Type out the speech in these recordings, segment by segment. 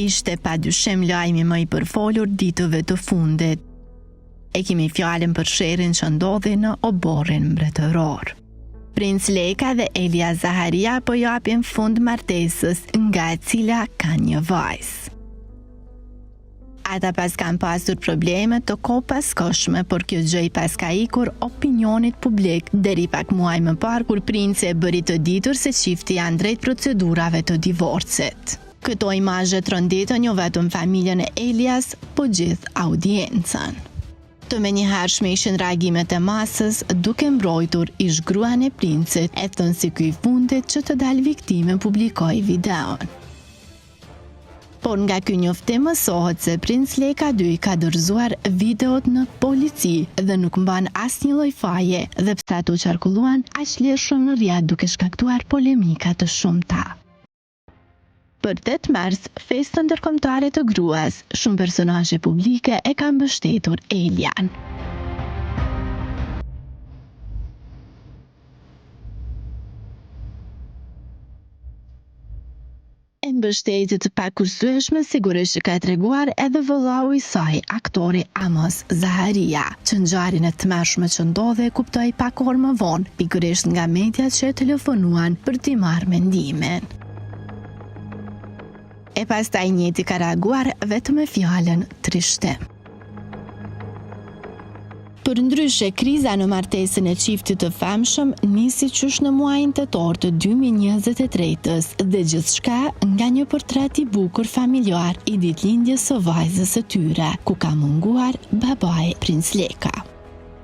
ishte padyshim lajmi më i përfolur ditëve të fundit. E kemi fjalën për sherrin që ndodhi në oborrin mbretëror. Princ Leka dhe Elia Zaharia po japin fund martesës nga e cila ka një vajzë. Ata pas kanë pasur probleme të kopaskoshme, por kjo gjë pas ka ikur opinionit publik deri pak muaj më parë kur princi e bëri të ditur se çifti janë drejt procedurave të divorcit. Këto imazhe tronditën jo vetëm familjen e Elias, po gjithë audiencën. Të menjëhershme ishin reagimet e masës duke mbrojtur ish gruan e princit, e thënë si ky fundit që të dalë viktime publikoi videon. Por nga ky njoftim mësohet se Princ Leka 2 ka dorëzuar videot në polici dhe nuk mban asnjë lloj faje dhe pse ato qarkulluan aq lirshëm në rrjet duke shkaktuar polemika të shumta. Për 8 mars, festën ndërkombëtare të gruas, shumë personazhe publike e kanë mbështetur Elian. E mbështetje të pakursyeshme sigurisht që ka treguar edhe vëllau i saj, aktori Amos Zaharia, që ngjarjen e tmerrshme që ndodhi e kuptoi pak orë më vonë, pikërisht nga mediat që e telefonuan për t'i marrë mendimin. E pastaj njëti ka reaguar vetëm me fjalën trishtim. Përndryshe, kriza në martesën e çiftit të famshëm nisi qysh në muajin tetor të 2023-s dhe gjithçka nga një portret i bukur familjar i ditëlindjes së vajzës së tyre, ku ka munguar babai Princ Leka.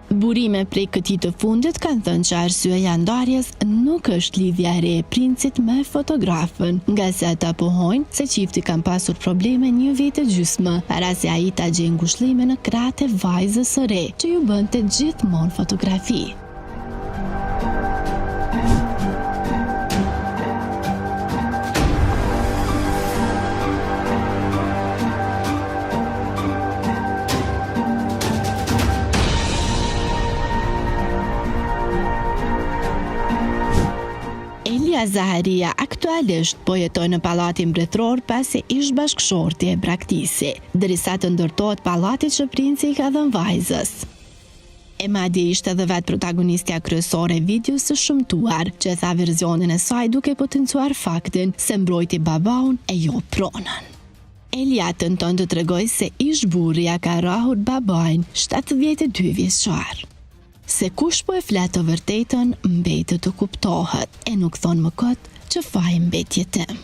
Burime prej këtij të fundit kanë thënë që arsyeja e ndarjes nuk është lidhja e re e princit me fotografën, nga se ata pohojnë se çifti kanë pasur probleme 1 vit e gjysmë para se ai ta gjejë ngushëllime në krahët e vajzës së re, që ju bënte gjithmonë fotografi. Elia Zaharia aktualisht po jetoj në pallatin mbretëror pasi ish bashkëshorti e braktisi, derisa të ndërtohet pallati që princi i ka dhënë vajzës. E madje ishte edhe vetë protagonistja kryesore e videos së shëmtuar, që e tha versionin e saj duke potencuar faktin se mbrojti babaun e jo pronën. Elia tenton të tregojë se ish burri ja ka rrahur babain 72 vjeçar. Se kush po e flet të vërtetën, mbetet të kuptohet, e nuk thon më kot që faji mbet jetim.